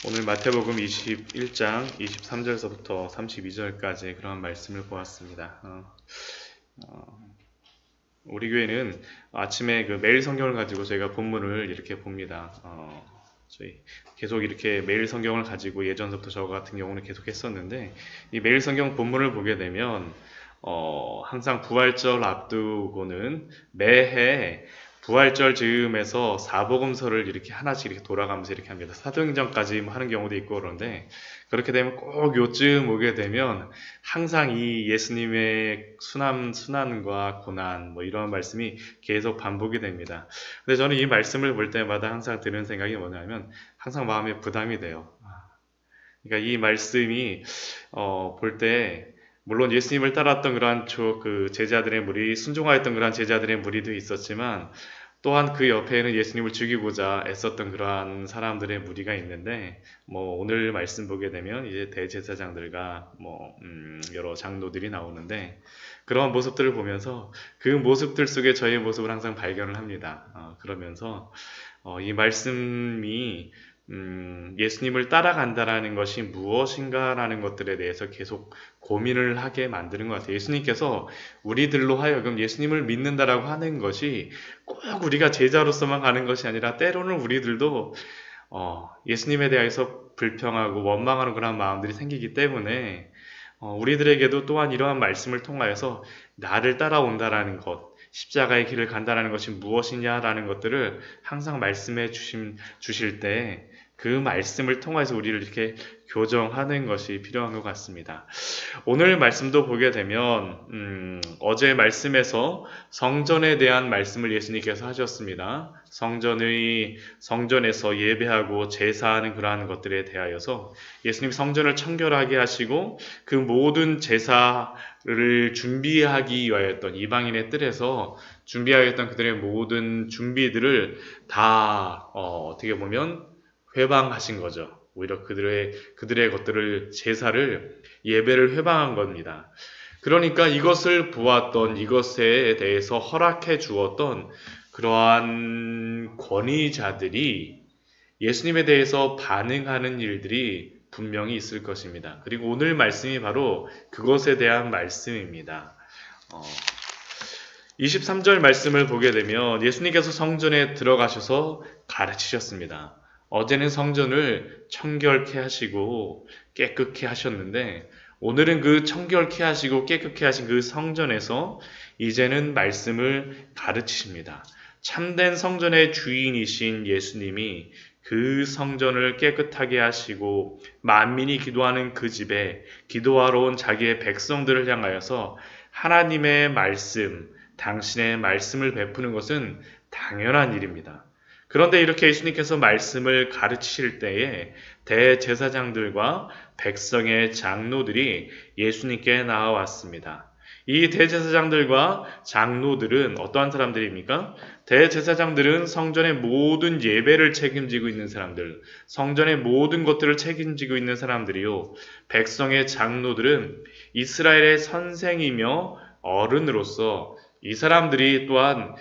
오늘 마태복음 21장 23절서부터 32절까지 그런 말씀을 보았습니다. 우리 교회는 아침에 매일 성경을 가지고 저희가 본문을 이렇게 봅니다. 저희 계속 이렇게 매일 성경을 가지고 예전부터 저 같은 경우는 계속 했었는데, 이 매일 성경 본문을 보게 되면 항상 부활절 앞두고는 매해 부활절 즈음에서 사복음서를 이렇게 하나씩 이렇게 돌아가면서 이렇게 합니다. 사도행전까지 하는 경우도 있고 그런데, 그렇게 되면 꼭 요쯤 오게 되면 항상 이 예수님의 순환과 고난 이런 말씀이 계속 반복이 됩니다. 근데 저는 이 말씀을 볼 때마다 항상 드는 생각이 뭐냐면 항상 마음에 부담이 돼요. 그러니까 이 말씀이 볼 때 물론 예수님을 따랐던 그러한 제자들의 무리, 순종하였던 그러한 제자들의 무리도 있었지만, 또한 그 옆에는 예수님을 죽이고자 애썼던 그러한 사람들의 무리가 있는데, 오늘 말씀 보게 되면 이제 대제사장들과 여러 장로들이 나오는데, 그런 모습들을 보면서 그 모습들 속에 저의 모습을 항상 발견을 합니다. 그러면서 이 말씀이 예수님을 따라간다라는 것이 무엇인가라는 것들에 대해서 계속 고민을 하게 만드는 것 같아요. 예수님께서 우리들로 하여금 예수님을 믿는다라고 하는 것이 꼭 우리가 제자로서만 가는 것이 아니라, 때로는 우리들도 예수님에 대해서 불평하고 원망하는 그런 마음들이 생기기 때문에 우리들에게도 또한 이러한 말씀을 통하여서 나를 따라온다라는 것, 십자가의 길을 간다라는 것이 무엇이냐라는 것들을 항상 말씀해 주실 때 그 말씀을 통해서 우리를 이렇게 교정하는 것이 필요한 것 같습니다. 오늘 말씀도 보게 되면 어제 말씀에서 성전에 대한 말씀을 예수님께서 하셨습니다. 성전에서 예배하고 제사하는 그러한 것들에 대하여서 예수님 성전을 청결하게 하시고 그 모든 제사를 준비하기 위하였던 이방인의 뜰에서 준비하였던 그들의 모든 준비들을 다 어떻게 보면 회방하신 거죠. 오히려 그들의 것들을, 제사를, 예배를 회방한 겁니다. 그러니까 이것을 보았던, 이것에 대해서 허락해 주었던 그러한 권위자들이 예수님에 대해서 반응하는 일들이 분명히 있을 것입니다. 그리고 오늘 말씀이 바로 그것에 대한 말씀입니다. 23절 말씀을 보게 되면 예수님께서 성전에 들어가셔서 가르치셨습니다. 어제는 성전을 청결케 하시고 깨끗게 하셨는데, 오늘은 그 청결케 하시고 깨끗게 하신 그 성전에서 이제는 말씀을 가르치십니다. 참된 성전의 주인이신 예수님이 그 성전을 깨끗하게 하시고 만민이 기도하는 그 집에 기도하러 온 자기의 백성들을 향하여서 하나님의 말씀, 당신의 말씀을 베푸는 것은 당연한 일입니다. 그런데 이렇게 예수님께서 말씀을 가르치실 때에 대제사장들과 백성의 장로들이 예수님께 나와왔습니다. 이 대제사장들과 장로들은 어떠한 사람들입니까? 대제사장들은 성전의 모든 예배를 책임지고 있는 사람들, 성전의 모든 것들을 책임지고 있는 사람들이요, 백성의 장로들은 이스라엘의 선생이며 어른으로서 이 사람들이 또한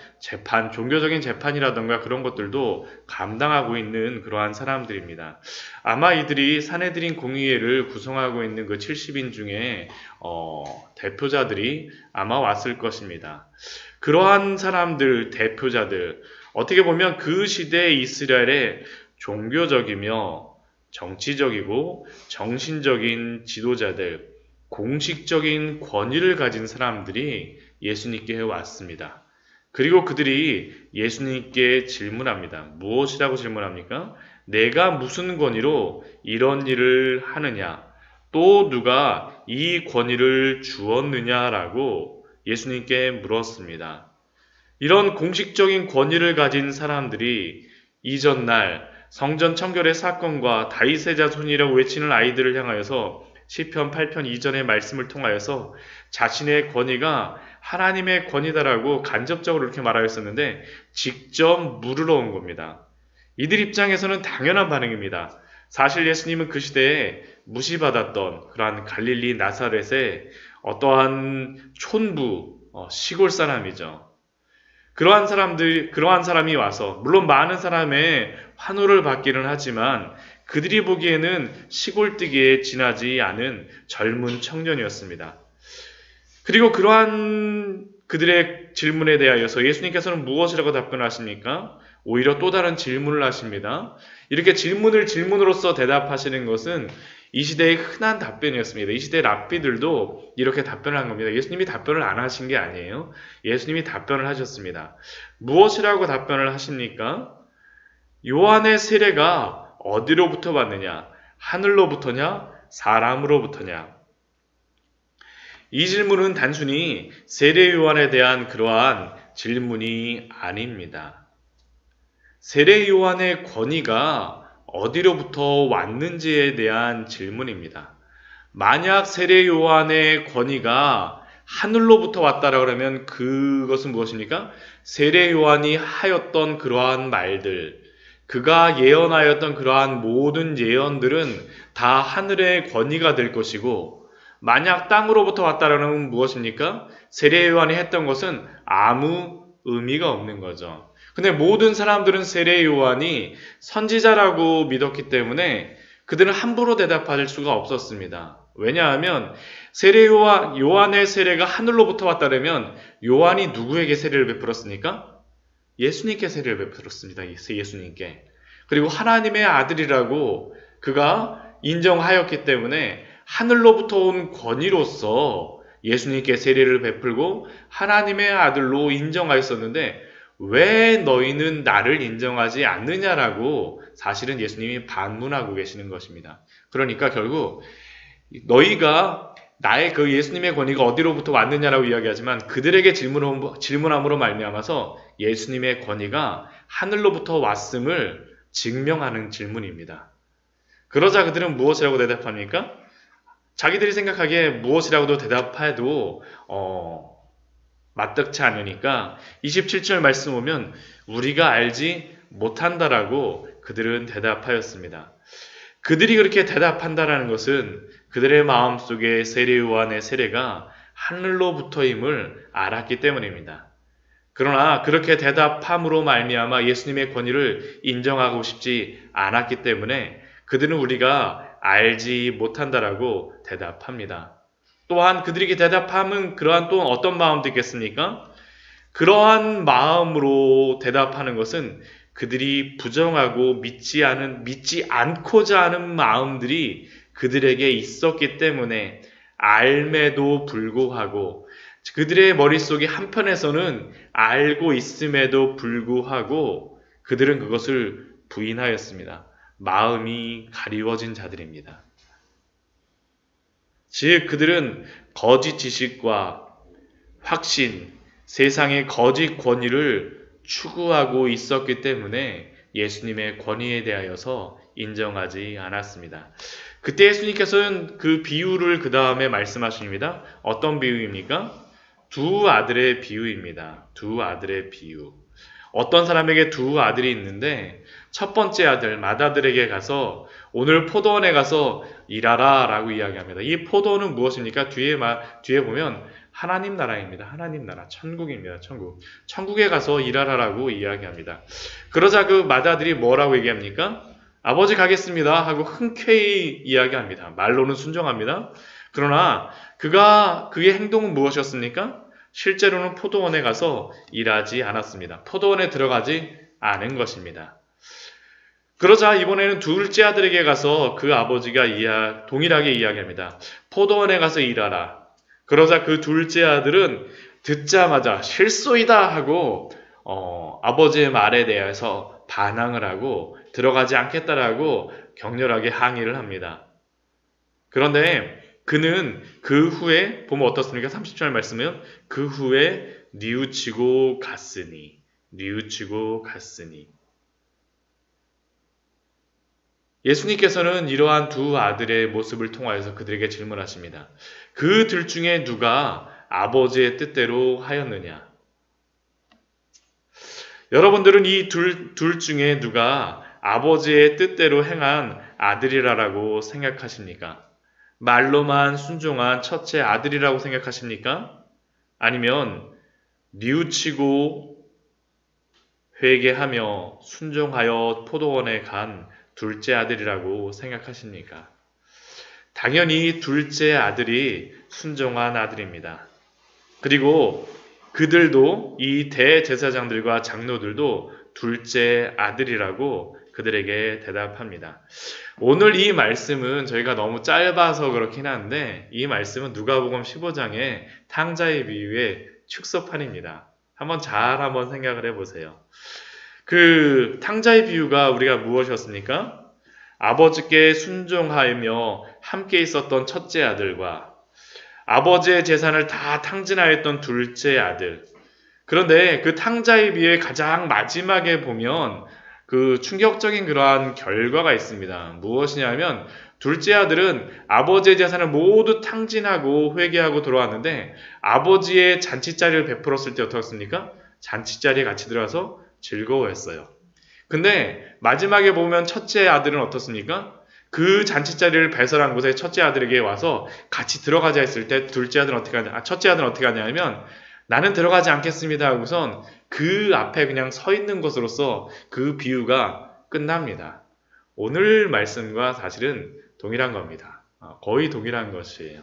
종교적인 재판이라던가 그런 것들도 감당하고 있는 그러한 사람들입니다. 아마 이들이 산헤드린 공의회를 구성하고 있는 그 70인 중에 대표자들이 아마 왔을 것입니다. 그러한 사람들, 대표자들, 어떻게 보면 그 시대 이스라엘의 종교적이며 정치적이고 정신적인 지도자들, 공식적인 권위를 가진 사람들이 예수님께 왔습니다. 그리고 그들이 예수님께 질문합니다. 무엇이라고 질문합니까? 내가 무슨 권위로 이런 일을 하느냐? 또 누가 이 권위를 주었느냐라고 예수님께 물었습니다. 이런 공식적인 권위를 가진 사람들이 이전날 성전 청결의 사건과 다윗의 자손이라고 외치는 아이들을 향하여서 시편 8편 이전의 말씀을 통하여서 자신의 권위가 하나님의 권위다라고 간접적으로 이렇게 말하였었는데, 직접 물으러 온 겁니다. 이들 입장에서는 당연한 반응입니다. 사실 예수님은 그 시대에 무시받았던 그러한 갈릴리 나사렛의 어떠한 촌부, 시골 사람이죠. 그러한 사람이 와서, 물론 많은 사람의 환호를 받기는 하지만 그들이 보기에는 시골뜨기에 지나지 않은 젊은 청년이었습니다. 그리고 그러한 그들의 질문에 대하여서 예수님께서는 무엇이라고 답변하십니까? 오히려 또 다른 질문을 하십니다. 이렇게 질문을 질문으로써 대답하시는 것은 이 시대의 흔한 답변이었습니다. 이 시대 랍비들도 이렇게 답변을 한 겁니다. 예수님이 답변을 안 하신 게 아니에요. 예수님이 답변을 하셨습니다. 무엇이라고 답변을 하십니까? 요한의 세례가 어디로부터 왔느냐? 하늘로부터냐? 사람으로부터냐? 이 질문은 단순히 세례 요한에 대한 그러한 질문이 아닙니다. 세례 요한의 권위가 어디로부터 왔는지에 대한 질문입니다. 만약 세례 요한의 권위가 하늘로부터 왔다라고 하면 그것은 무엇입니까? 세례 요한이 하였던 그러한 말들, 그가 예언하였던 그러한 모든 예언들은 다 하늘의 권위가 될 것이고, 만약 땅으로부터 왔다라는 무엇입니까? 세례 요한이 했던 것은 아무 의미가 없는 거죠. 근데 모든 사람들은 세례 요한이 선지자라고 믿었기 때문에 그들은 함부로 대답할 수가 없었습니다. 왜냐하면 요한의 세례가 하늘로부터 왔다면 요한이 누구에게 세례를 베풀었습니까? 예수님께 세례를 베풀었습니다. 예수님께. 그리고 하나님의 아들이라고 그가 인정하였기 때문에 하늘로부터 온 권위로서 예수님께 세례를 베풀고 하나님의 아들로 인정하였었는데 왜 너희는 나를 인정하지 않느냐라고 사실은 예수님이 반문하고 계시는 것입니다. 그러니까 결국 너희가 나의 그 예수님의 권위가 어디로부터 왔느냐라고 이야기하지만 그들에게 질문함으로 말미암아서 예수님의 권위가 하늘로부터 왔음을 증명하는 질문입니다. 그러자 그들은 무엇이라고 대답합니까? 자기들이 생각하기에 무엇이라고도 대답해도 맞득치 않으니까 27절 말씀 보면 우리가 알지 못한다라고 그들은 대답하였습니다. 그들이 그렇게 대답한다라는 것은 그들의 마음속에 세례 요한의 세례가 하늘로부터임을 알았기 때문입니다. 그러나 그렇게 대답함으로 말미암아 예수님의 권위를 인정하고 싶지 않았기 때문에 그들은 우리가 알지 못한다라고 대답합니다. 또한 그들에게 대답함은 그러한 또 어떤 마음도 있겠습니까? 그러한 마음으로 대답하는 것은 그들이 부정하고 믿지 않고자 하는 마음들이 그들에게 있었기 때문에 알매도 불구하고 그들의 머릿속에 한편에서는 알고 있음에도 불구하고 그들은 그것을 부인하였습니다. 마음이 가리워진 자들입니다. 즉 그들은 거짓 지식과 확신, 세상의 거짓 권위를 추구하고 있었기 때문에 예수님의 권위에 대하여서 인정하지 않았습니다. 그때 예수님께서는 그 비유를 그 다음에 말씀하십니다. 어떤 비유입니까? 두 아들의 비유입니다. 두 아들의 비유. 어떤 사람에게 두 아들이 있는데 첫 번째 아들 맏아들에게 가서 오늘 포도원에 가서 일하라 라고 이야기합니다. 이 포도원은 무엇입니까? 뒤에 보면 하나님 나라입니다. 하나님 나라, 천국입니다. 천국에 가서 일하라 라고 이야기합니다. 그러자 그 맏아들이 뭐라고 얘기합니까? 아버지 가겠습니다 하고 흔쾌히 이야기합니다. 말로는 순종합니다. 그러나 그의 행동은 무엇이었습니까? 실제로는 포도원에 가서 일하지 않았습니다. 포도원에 들어가지 않은 것입니다. 그러자 이번에는 둘째 아들에게 가서 그 아버지가 동일하게 이야기합니다. 포도원에 가서 일하라. 그러자 그 둘째 아들은 듣자마자 실소이다 하고 아버지의 말에 대해서 반항을 하고 들어가지 않겠다라고 격렬하게 항의를 합니다. 그런데 그는 그 후에 보면 어떻습니까? 30절 말씀은 그 후에 뉘우치고 갔으니 예수님께서는 이러한 두 아들의 모습을 통하여서 그들에게 질문하십니다. 그 둘 중에 누가 아버지의 뜻대로 하였느냐? 여러분들은 이 둘 중에 누가 아버지의 뜻대로 행한 아들이라고 생각하십니까? 말로만 순종한 첫째 아들이라고 생각하십니까? 아니면 뉘우치고 회개하며 순종하여 포도원에 간 둘째 아들이라고 생각하십니까? 당연히 둘째 아들이 순종한 아들입니다. 그리고 그들도 이 대제사장들과 장로들도 둘째 아들이라고 그들에게 대답합니다. 오늘 이 말씀은 저희가 너무 짧아서 그렇긴 한데 이 말씀은 누가복음 15장의 탕자의 비유의 축소판입니다. 한번 생각을 해보세요. 그 탕자의 비유가 우리가 무엇이었습니까? 아버지께 순종하며 함께 있었던 첫째 아들과 아버지의 재산을 다 탕진하였던 둘째 아들. 그런데 그 탕자의 비유의 가장 마지막에 보면 그 충격적인 그러한 결과가 있습니다. 무엇이냐면 둘째 아들은 아버지의 재산을 모두 탕진하고 회개하고 돌아왔는데 아버지의 잔치자리를 베풀었을 때 어떻습니까? 잔치자리에 같이 들어가서 즐거워했어요. 근데 마지막에 보면 첫째 아들은 어떻습니까? 그 잔치자리를 배설한 곳에 첫째 아들에게 와서 같이 들어가자 했을 때 둘째 아들은 첫째 아들은 어떻게 하냐면 나는 들어가지 않겠습니다 하고선 그 앞에 그냥 서 있는 것으로서 그 비유가 끝납니다. 오늘 말씀과 사실은 동일한 겁니다. 거의 동일한 것이에요.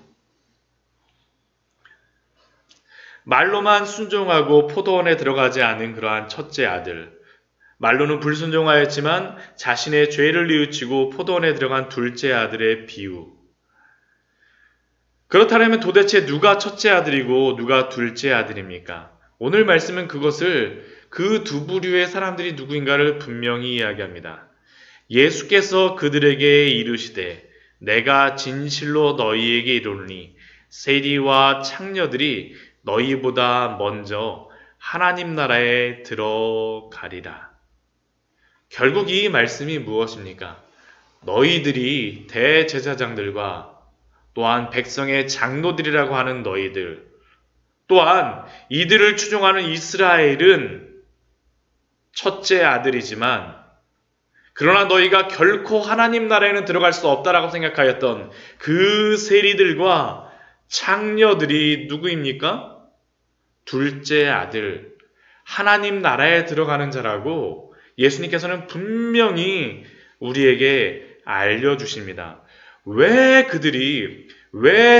말로만 순종하고 포도원에 들어가지 않은 그러한 첫째 아들, 말로는 불순종하였지만 자신의 죄를 뉘우치고 포도원에 들어간 둘째 아들의 비유. 그렇다면 도대체 누가 첫째 아들이고 누가 둘째 아들입니까? 오늘 말씀은 그것을 그 두 부류의 사람들이 누구인가를 분명히 이야기합니다. 예수께서 그들에게 이르시되 내가 진실로 너희에게 이르노니 세리와 창녀들이 너희보다 먼저 하나님 나라에 들어가리라. 결국 이 말씀이 무엇입니까? 너희들이 대제사장들과 또한 백성의 장로들이라고 하는 너희들, 또한 이들을 추종하는 이스라엘은 첫째 아들이지만 그러나 너희가 결코 하나님 나라에는 들어갈 수 없다라고 생각하였던 그 세리들과 창녀들이 누구입니까? 둘째 아들, 하나님 나라에 들어가는 자라고 예수님께서는 분명히 우리에게 알려주십니다. 왜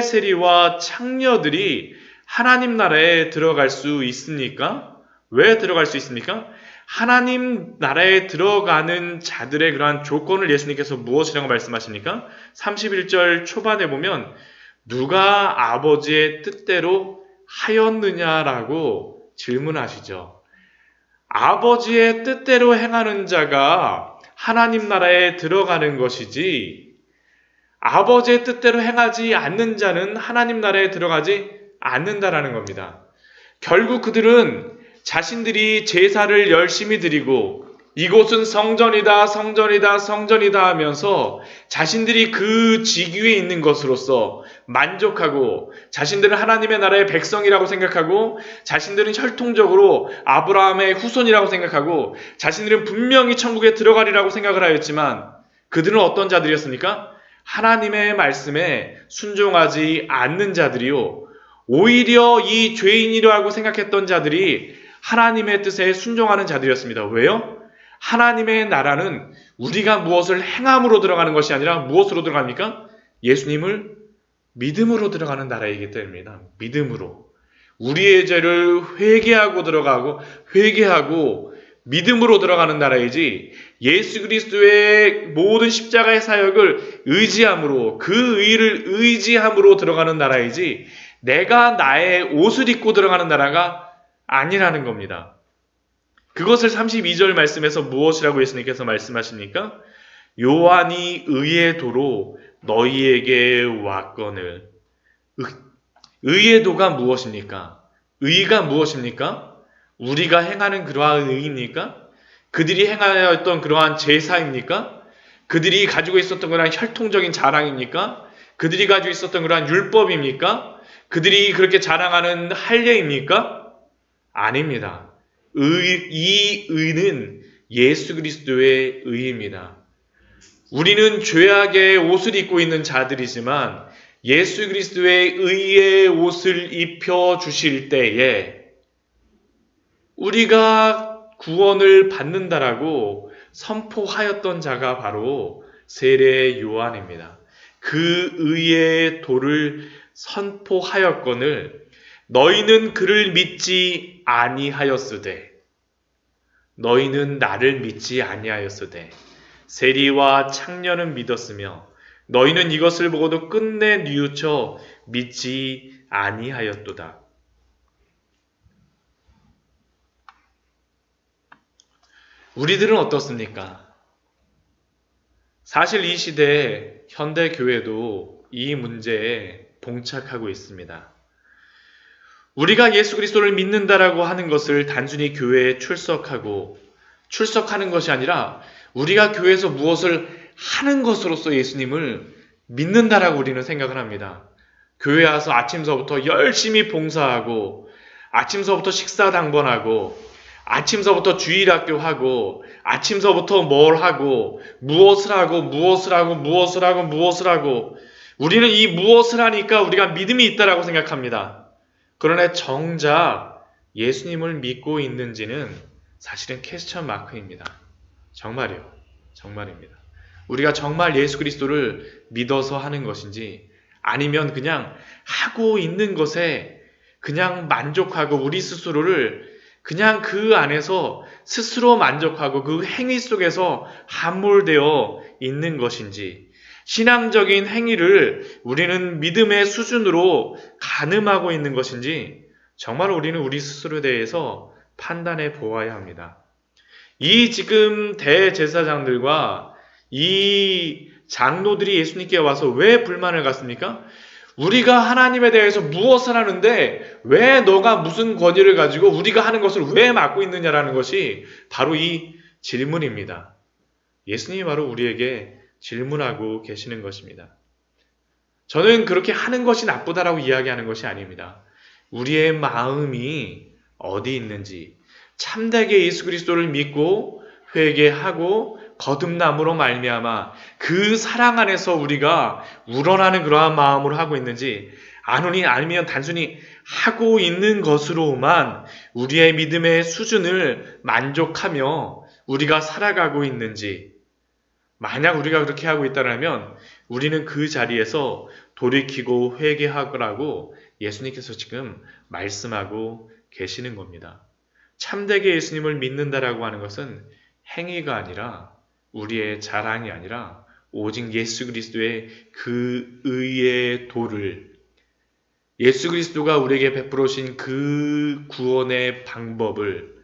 세리와 창녀들이 하나님 나라에 들어갈 수 있습니까? 왜 들어갈 수 있습니까? 하나님 나라에 들어가는 자들의 그러한 조건을 예수님께서 무엇이라고 말씀하십니까? 31절 초반에 보면 누가 아버지의 뜻대로 하였느냐라고 질문하시죠. 아버지의 뜻대로 행하는 자가 하나님 나라에 들어가는 것이지 아버지의 뜻대로 행하지 않는 자는 하나님 나라에 들어가지 않는다라는 겁니다. 결국 그들은 자신들이 제사를 열심히 드리고 이곳은 성전이다 하면서 자신들이 그 직위에 있는 것으로서 만족하고 자신들은 하나님의 나라의 백성이라고 생각하고 자신들은 혈통적으로 아브라함의 후손이라고 생각하고 자신들은 분명히 천국에 들어가리라고 생각을 하였지만 그들은 어떤 자들이었습니까? 하나님의 말씀에 순종하지 않는 자들이요. 오히려 이 죄인이라고 생각했던 자들이 하나님의 뜻에 순종하는 자들이었습니다. 왜요? 하나님의 나라는 우리가 무엇을 행함으로 들어가는 것이 아니라 무엇으로 들어갑니까? 예수님을 믿음으로 들어가는 나라이기 때문입니다. 믿음으로. 우리의 죄를 회개하고 믿음으로 들어가는 나라이지 예수 그리스도의 모든 십자가의 사역을 의지함으로 그 의를 의지함으로 들어가는 나라이지 내가 나의 옷을 입고 들어가는 나라가 아니라는 겁니다. 그것을 32절 말씀에서 무엇이라고 예수님께서 말씀하십니까? 요한이 의의 도로 너희에게 왔거늘. 의의 도가 무엇입니까? 의가 무엇입니까? 우리가 행하는 그러한 의입니까? 그들이 행하였던 그러한 제사입니까? 그들이 가지고 있었던 그러한 혈통적인 자랑입니까? 그들이 가지고 있었던 그러한 율법입니까? 그들이 그렇게 자랑하는 할례입니까? 아닙니다. 이 의는 예수 그리스도의 의입니다. 우리는 죄악의 옷을 입고 있는 자들이지만 예수 그리스도의 의의 옷을 입혀 주실 때에 우리가 구원을 받는다라고 선포하였던 자가 바로 세례 요한입니다. 그 의의 도를 선포하였거늘 너희는 그를 믿지 아니하였으되 너희는 나를 믿지 아니하였으되 세리와 창녀는 믿었으며 너희는 이것을 보고도 끝내 뉘우쳐 믿지 아니하였도다. 우리들은 어떻습니까? 사실 이 시대에 현대 교회도 이 문제에 봉착하고 있습니다. 우리가 예수 그리스도를 믿는다라고 하는 것을 단순히 교회에 출석하는 것이 아니라 우리가 교회에서 무엇을 하는 것으로서 예수님을 믿는다라고 우리는 생각을 합니다. 교회 와서 아침서부터 열심히 봉사하고 아침서부터 식사 당번하고 아침서부터 주일학교 하고 아침서부터 뭘 하고 무엇을 하고 우리는 이 무엇을 하니까 우리가 믿음이 있다라고 생각합니다. 그러나 정작 예수님을 믿고 있는지는 사실은 퀘스천 마크입니다. 정말입니다. 우리가 정말 예수 그리스도를 믿어서 하는 것인지 아니면 그냥 하고 있는 것에 그냥 만족하고 우리 스스로를 그냥 그 안에서 스스로 만족하고 그 행위 속에서 함몰되어 있는 것인지 신앙적인 행위를 우리는 믿음의 수준으로 가늠하고 있는 것인지 정말 우리는 우리 스스로에 대해서 판단해 보아야 합니다. 이 지금 대제사장들과 이 장로들이 예수님께 와서 왜 불만을 갖습니까? 우리가 하나님에 대해서 무엇을 하는데 왜 너가 무슨 권위를 가지고 우리가 하는 것을 왜 막고 있느냐라는 것이 바로 이 질문입니다. 예수님이 바로 우리에게 질문하고 계시는 것입니다. 저는 그렇게 하는 것이 나쁘다라고 이야기하는 것이 아닙니다. 우리의 마음이 어디 있는지 참되게 예수 그리스도를 믿고 회개하고 거듭남으로 말미암아 그 사랑 안에서 우리가 우러나는 그러한 마음으로 하고 있는지 아니면 단순히 하고 있는 것으로만 우리의 믿음의 수준을 만족하며 우리가 살아가고 있는지 만약 우리가 그렇게 하고 있다면 우리는 그 자리에서 돌이키고 회개하라고 예수님께서 지금 말씀하고 계시는 겁니다. 참되게 예수님을 믿는다라고 하는 것은 행위가 아니라 우리의 자랑이 아니라 오직 예수 그리스도의 그 의의 도를 예수 그리스도가 우리에게 베풀어신 그 구원의 방법을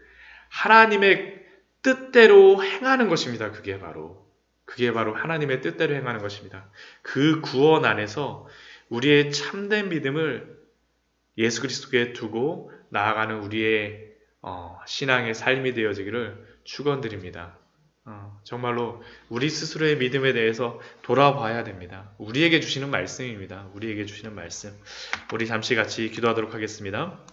하나님의 뜻대로 행하는 것입니다. 그게 바로 하나님의 뜻대로 행하는 것입니다. 그 구원 안에서 우리의 참된 믿음을 예수 그리스도께 두고 나아가는 우리의 신앙의 삶이 되어지기를 축원드립니다. 정말로 우리 스스로의 믿음에 대해서 돌아봐야 됩니다. 우리에게 주시는 말씀입니다. 우리 잠시 같이 기도하도록 하겠습니다.